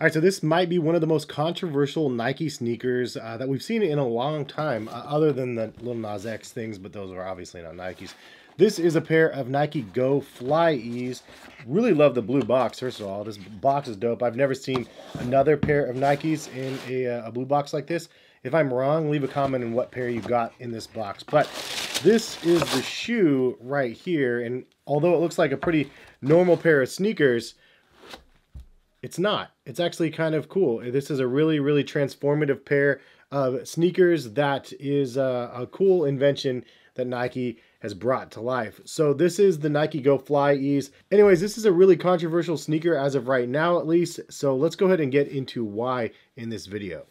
All right, so this might be one of the most controversial Nike sneakers that we've seen in a long time, other than the Lil Nas X things, but those are obviously not Nikes. This is a pair of Nike Go FlyEase. Really love the blue box, first of all. This box is dope. I've never seen another pair of Nikes in a blue box like this. If I'm wrong, leave a comment on what pair you got in this box. But this is the shoe right here, and although it looks like a pretty normal pair of sneakers, it's not. It's actually kind of cool. This is a really, really transformative pair of sneakers that is a cool invention that Nike has brought to life. So this is the Nike Go FlyEase. Anyways, this is a really controversial sneaker as of right now, at least. So let's go ahead and get into why in this video.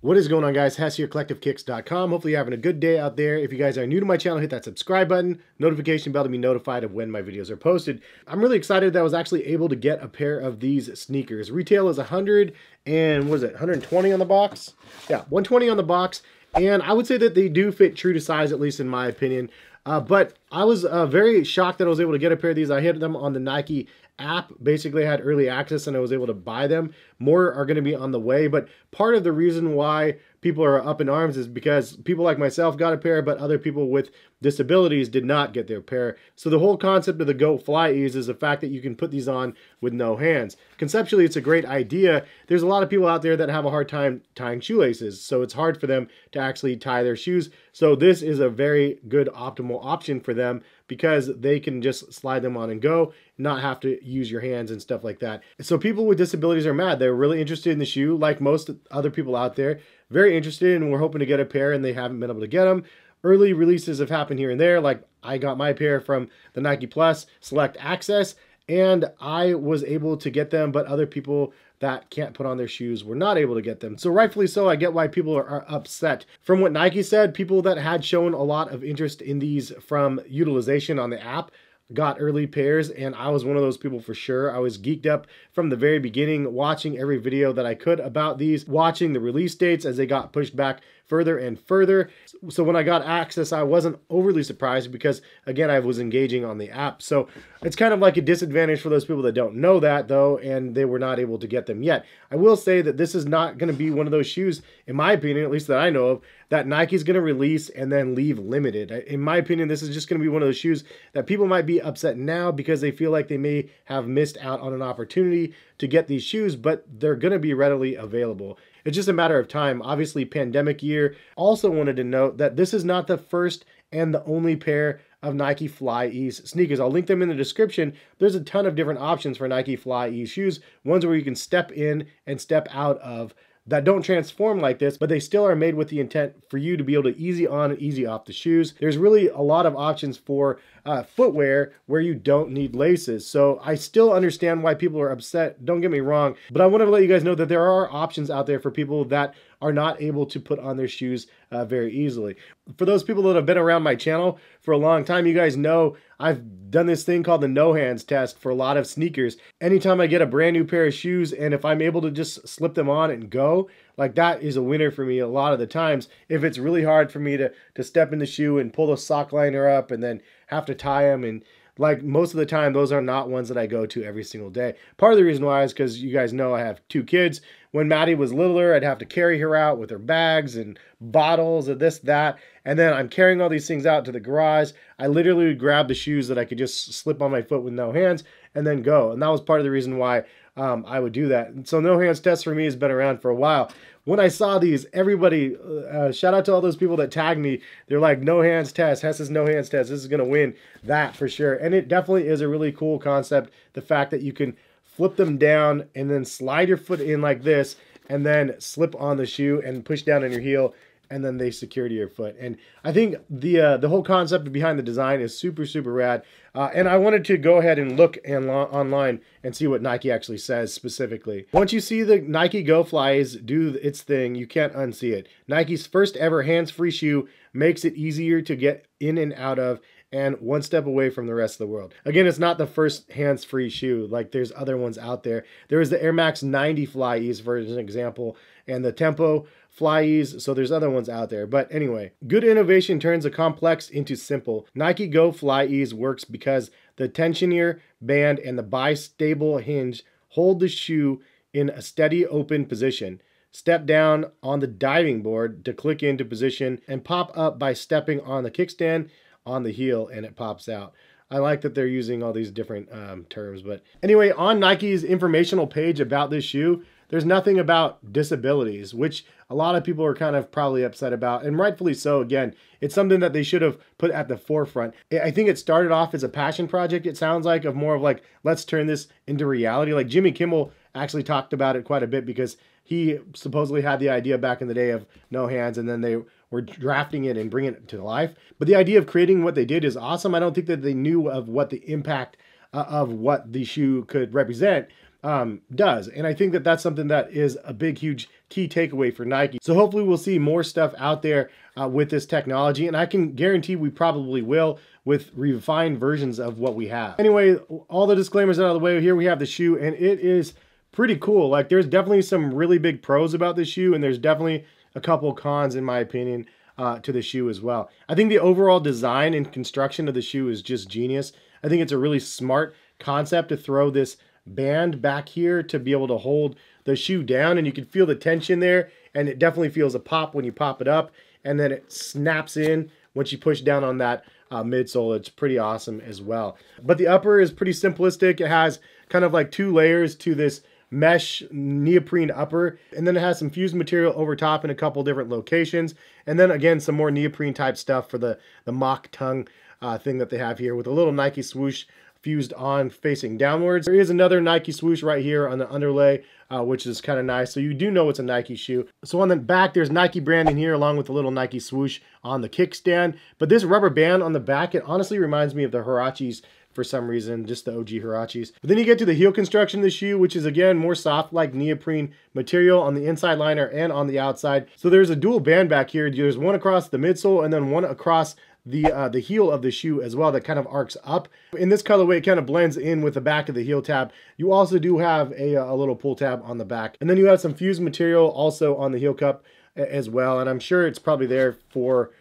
What is going on, guys? Hess here, CollectiveKicks.com. Hopefully you're having a good day out there. If you guys are new to my channel, hit that subscribe button, notification bell to be notified of when my videos are posted. I'm really excited that I was actually able to get a pair of these sneakers. Retail is 100 and what is it, 120 on the box? Yeah, 120 on the box. And I would say that they do fit true to size, at least in my opinion. But I was very shocked that I was able to get a pair of these. I hit them on the Nike app. Basically, I had early access and I was able to buy them. More are going to be on the way, but part of the reason why people are up in arms is because people like myself got a pair, but other people with disabilities did not get their pair. So the whole concept of the Go FlyEase is the fact that you can put these on with no hands. Conceptually, it's a great idea. There's a lot of people out there that have a hard time tying shoelaces, so it's hard for them to actually tie their shoes. So this is a very good optimal option for them because they can just slide them on and go, not have to use your hands and stuff like that. So people with disabilities are mad. They're really interested in the shoe, like most other people out there. Very interested, and we're hoping to get a pair, and they haven't been able to get them. Early releases have happened here and there, like I got my pair from the Nike Plus Select Access, and I was able to get them, but other people that can't put on their shoes were not able to get them. So rightfully so, I get why people are upset. From what Nike said, people that had shown a lot of interest in these from utilization on the app got early pairs, and I was one of those people for sure. I was geeked up from the very beginning, watching every video that I could about these, watching the release dates as they got pushed back further and further. So when I got access, I wasn't overly surprised because, again, I was engaging on the app. So it's kind of like a disadvantage for those people that don't know that, though, and they were not able to get them yet. I will say that this is not going to be one of those shoes, in my opinion, at least that I know of, that Nike's going to release and then leave limited. In my opinion, this is just going to be one of those shoes that people might be upset now because they feel like they may have missed out on an opportunity to get these shoes, but they're going to be readily available. It's just a matter of time. Obviously, pandemic year. Also wanted to note that this is not the first and the only pair of Nike FlyEase sneakers. I'll link them in the description. There's a ton of different options for Nike FlyEase shoes. Ones where you can step in and step out of that don't transform like this, but they still are made with the intent for you to be able to easy on and easy off the shoes. There's really a lot of options for footwear where you don't need laces. So I still understand why people are upset. Don't get me wrong, but I want to let you guys know that there are options out there for people that are not able to put on their shoes very easily. For those people that have been around my channel for a long time, you guys know I've done this thing called the no hands test for a lot of sneakers. Anytime I get a brand new pair of shoes and if I'm able to just slip them on and go, like that is a winner for me a lot of the times. If it's really hard for me to step in the shoe and pull the sock liner up and then have to tie them, and like most of the time, those are not ones that I go to every single day. Part of the reason why is because you guys know I have 2 kids. When Maddie was littler, I'd have to carry her out with her bags and bottles and this, that. And then I'm carrying all these things out to the garage. I literally would grab the shoes that I could just slip on my foot with no hands and then go. And that was part of the reason why I would do that. And so no hands test for me has been around for a while. When I saw these, everybody, shout out to all those people that tagged me. They're like, no hands test, Hess's no hands test. This is going to win that for sure. And it definitely is a really cool concept. The fact that you can flip them down and then slide your foot in like this and then slip on the shoe and push down on your heel, and then they secure to your foot. And I think the whole concept behind the design is super, super rad. And I wanted to go ahead and look online and see what Nike actually says specifically. Once you see the Nike Go FlyEase do its thing, you can't unsee it. Nike's first ever hands-free shoe makes it easier to get in and out of and one step away from the rest of the world. Again, it's not the first hands-free shoe. Like, there's other ones out there. There is the Air Max 90 FlyEase, for example, and the Tempo FlyEase, so there's other ones out there. But anyway, good innovation turns the complex into simple. Nike Go FlyEase works because the tensioner band and the bistable hinge hold the shoe in a steady open position. Step down on the diving board to click into position and pop up by stepping on the kickstand on the heel and it pops out. I like that they're using all these different terms. But anyway, on Nike's informational page about this shoe, there's nothing about disabilities, which a lot of people are kind of probably upset about, and rightfully so. Again, it's something that they should have put at the forefront. I think it started off as a passion project, it sounds like, of more of like, let's turn this into reality. Like Jimmy Kimmel actually talked about it quite a bit because he supposedly had the idea back in the day of no hands, and then they were drafting it and bringing it to life. But the idea of creating what they did is awesome. I don't think that they knew of what the impact of what the shoe could represent does. And I think that that's something that is a big, huge key takeaway for Nike. So hopefully we'll see more stuff out there with this technology. And I can guarantee we probably will with refined versions of what we have. Anyway, all the disclaimers out of the way. Here we have the shoe, and it is pretty cool. Like there's definitely some really big pros about this shoe, and there's definitely a couple cons in my opinion to the shoe as well. I think the overall design and construction of the shoe is just genius. I think it's a really smart concept to throw this band back here to be able to hold the shoe down, and you can feel the tension there, and it definitely feels a pop when you pop it up, and then it snaps in once you push down on that midsole. It's pretty awesome as well. But the upper is pretty simplistic. It has kind of like two layers to this mesh neoprene upper, and then it has some fused material over top in a couple different locations, and then again some more neoprene type stuff for the mock tongue thing that they have here with a little Nike swoosh fused on facing downwards. There is another Nike swoosh right here on the underlay, which is kind of nice, so you do know it's a Nike shoe. So on the back there's Nike branding here along with a little Nike swoosh on the kickstand, but this rubber band on the back, it honestly reminds me of the Huaraches for some reason, just the OG Huaraches. But then you get to the heel construction of the shoe, which is again more soft like neoprene material on the inside liner and on the outside. So there's a dual band back here. There's one across the midsole and then one across the heel of the shoe as well that kind of arcs up. In this colorway, it kind of blends in with the back of the heel tab. You also do have a little pull tab on the back. And then you have some fused material also on the heel cup as well. And I'm sure it's probably there for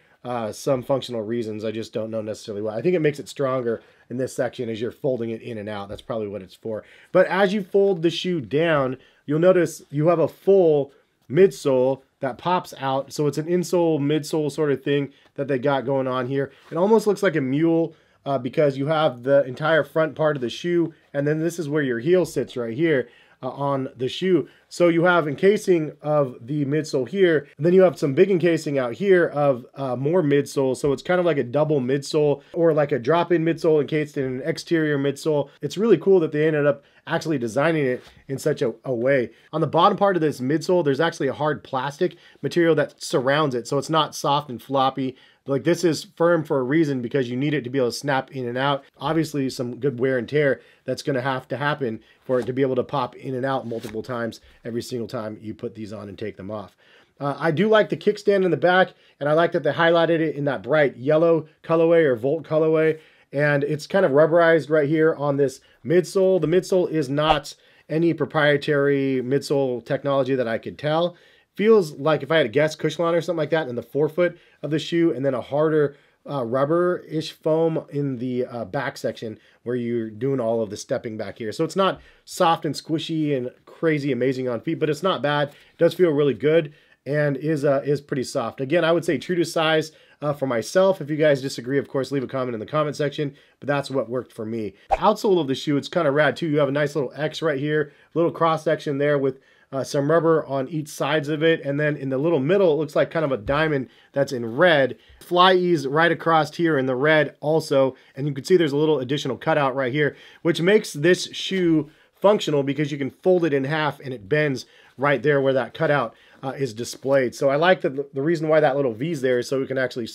some functional reasons. I just don't know necessarily why. I think it makes it stronger in this section as you're folding it in and out. That's probably what it's for. But as you fold the shoe down, you'll notice you have a full midsole that pops out. So it's an insole, midsole sort of thing that they got going on here. It almost looks like a mule because you have the entire front part of the shoe, and then this is where your heel sits right here on the shoe. So you have encasing of the midsole here, and then you have some big encasing out here of more midsole. So it's kind of like a double midsole or like a drop-in midsole encased in an exterior midsole. It's really cool that they ended up actually designing it in such a way. On the bottom part of this midsole, there's actually a hard plastic material that surrounds it. So it's not soft and floppy. Like this is firm for a reason because you need it to be able to snap in and out. Obviously some good wear and tear that's going to have to happen for it to be able to pop in and out multiple times every single time you put these on and take them off. I do like the kickstand in the back, and I like that they highlighted it in that bright yellow colorway or Volt colorway. And it's kind of rubberized right here on this midsole. The midsole is not any proprietary midsole technology that I could tell. Feels like, if I had to guess, Cushlon or something like that in the forefoot of the shoe, and then a harder rubber-ish foam in the back section where you're doing all of the stepping back here. So it's not soft and squishy and crazy amazing on feet, but it's not bad. It does feel really good and is pretty soft. Again, I would say true to size for myself. If you guys disagree, of course, leave a comment in the comment section, but that's what worked for me. Outsole of the shoe, it's kind of rad too. You have a nice little X right here, a little cross section there with some rubber on each sides of it, and then in the little middle it looks like kind of a diamond that's in red. FlyEase right across here in the red also, and you can see there's a little additional cutout right here, which makes this shoe functional because you can fold it in half and it bends right there where that cutout is displayed. So I like that the reason why that little V's there is so we can actually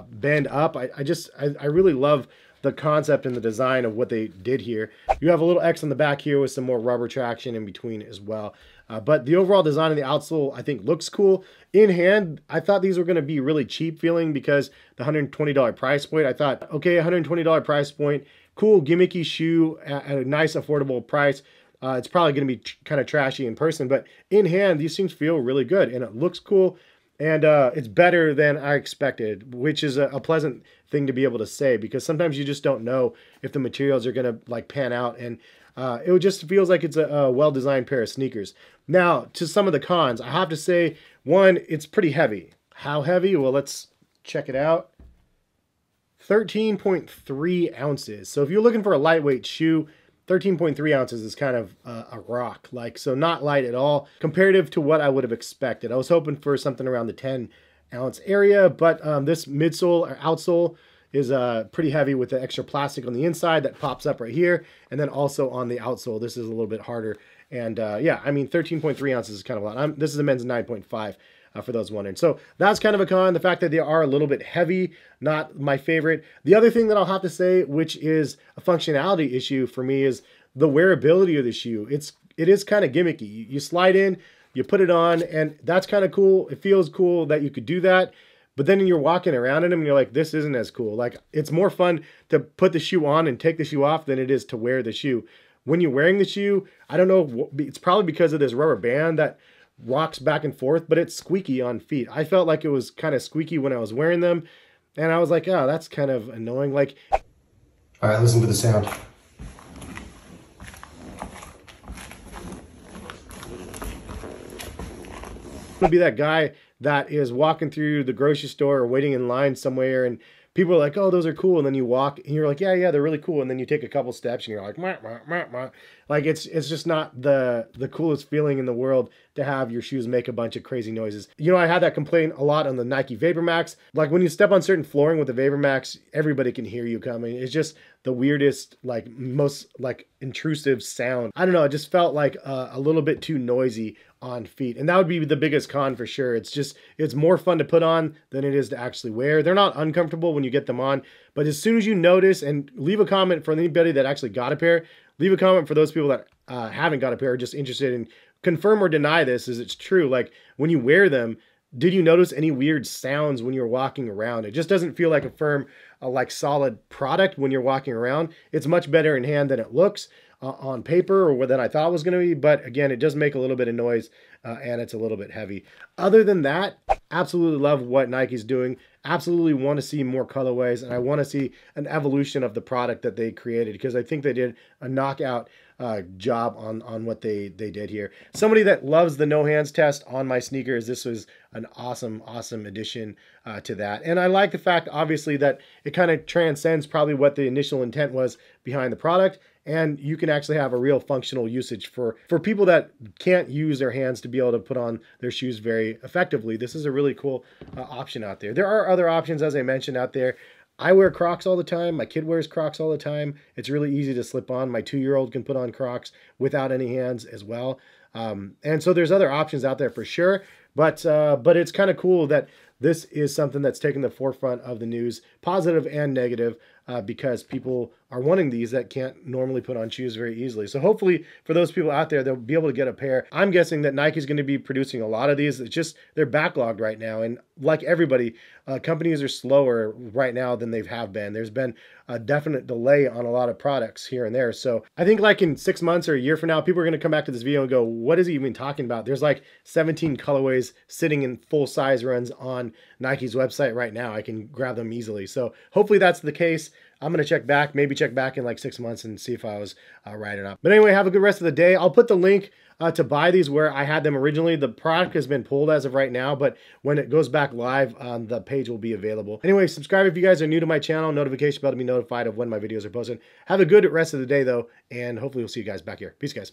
bend up. I really love the concept and the design of what they did here. You have a little X on the back here with some more rubber traction in between as well. But the overall design of the outsole, I think, looks cool. In hand, I thought these were going to be really cheap feeling because the $120 price point. I thought, okay, $120 price point, cool gimmicky shoe at a nice affordable price. It's probably going to be kind of trashy in person, but in hand, these things feel really good and it looks cool. And it's better than I expected, which is a pleasant thing to be able to say, because sometimes you just don't know if the materials are going to like pan out. And it just feels like it's a well-designed pair of sneakers. Now, to some of the cons, I have to say, one, it's pretty heavy. How heavy? Well, let's check it out. 13.3 ounces. So if you're looking for a lightweight shoe, 13.3 ounces is kind of a rock, like, so not light at all comparative to what I would have expected. I was hoping for something around the 10-ounce area, but this midsole or outsole is pretty heavy with the extra plastic on the inside that pops up right here, and then also on the outsole, this is a little bit harder. And yeah, I mean, 13.3 ounces is kind of a lot. This is a men's 9.5. For those wondering. So that's kind of a con. The fact that they are a little bit heavy, not my favorite. The other thing that I'll have to say, which is a functionality issue for me, is the wearability of the shoe. It is kind of gimmicky. You slide in, you put it on, and that's kind of cool. It feels cool that you could do that. But then you're walking around in them and you're like, this isn't as cool. Like, it's more fun to put the shoe on and take the shoe off than it is to wear the shoe. When you're wearing the shoe, I don't know, it's probably because of this rubber band that rocks back and forth, but it's squeaky on feet. I felt like it was kind of squeaky when I was wearing them, and I was like, oh, that's kind of annoying. Like, all right, listen to the sound. I'm gonna be that guy that is walking through the grocery store or waiting in line somewhere, and people are like, oh, those are cool. And then you walk and you're like, yeah, they're really cool. And then you take a couple steps and you're like, mah, mah, mah, mah. Like, it's just not the coolest feeling in the world to have your shoes make a bunch of crazy noises. You know, I had that complaint a lot on the Nike Vapor Max. Like, when you step on certain flooring with the Vapor Max, everybody can hear you coming. It's just the weirdest, like, most like intrusive sound. I don't know. It just felt like a little bit too noisy on feet, and that would be the biggest con for sure. It's more fun to put on than it is to actually wear. They're not uncomfortable when you get them on, but as soon as you notice, and leave a comment for anybody that actually got a pair, leave a comment for those people that haven't got a pair, just interested in confirm or deny this, is it's true. Like, when you wear them, did you notice any weird sounds when you're walking around? It just doesn't feel like a firm, like solid product when you're walking around. It's much better in hand than it looks on paper, or than I thought it was going to be. But again, it does make a little bit of noise, and it's a little bit heavy. Other than that, absolutely love what Nike's doing. Absolutely want to see more colorways, and I want to see an evolution of the product that they created, because I think they did a knockout job on what they did here. Somebody that loves the no hands test on my sneakers, this was an awesome addition to that. And I like the fact, obviously, that it kind of transcends probably what the initial intent was behind the product, and you can actually have a real functional usage for people that can't use their hands to be able to put on their shoes very effectively. This is a really cool option out there. There are other options, as I mentioned, out there. I wear Crocs all the time. My kid wears Crocs all the time. It's really easy to slip on. My 2-year-old can put on Crocs without any hands as well. And so there's other options out there for sure. But it's kind of cool that this is something that's taken the forefront of the news, positive and negative, because people are wanting these that can't normally put on shoes very easily. So hopefully for those people out there, they'll be able to get a pair. I'm guessing that Nike's going to be producing a lot of these. It's just they're backlogged right now. And like everybody, companies are slower right now than they have been. There's been a definite delay on a lot of products here and there. So I think like in 6 months or a year from now, people are going to come back to this video and go, what is he even talking about? There's like 17 colorways sitting in full size runs on Nike's website right now. I can grab them easily. So hopefully that's the case. I'm going to check back, maybe check back in like 6 months and see if I was right or not. But anyway, have a good rest of the day. I'll put the link to buy these where I had them originally. The product has been pulled as of right now, but when it goes back live, the page will be available. Anyway, subscribe if you guys are new to my channel. Notification bell to be notified of when my videos are posted. Have a good rest of the day though, and hopefully we'll see you guys back here. Peace, guys.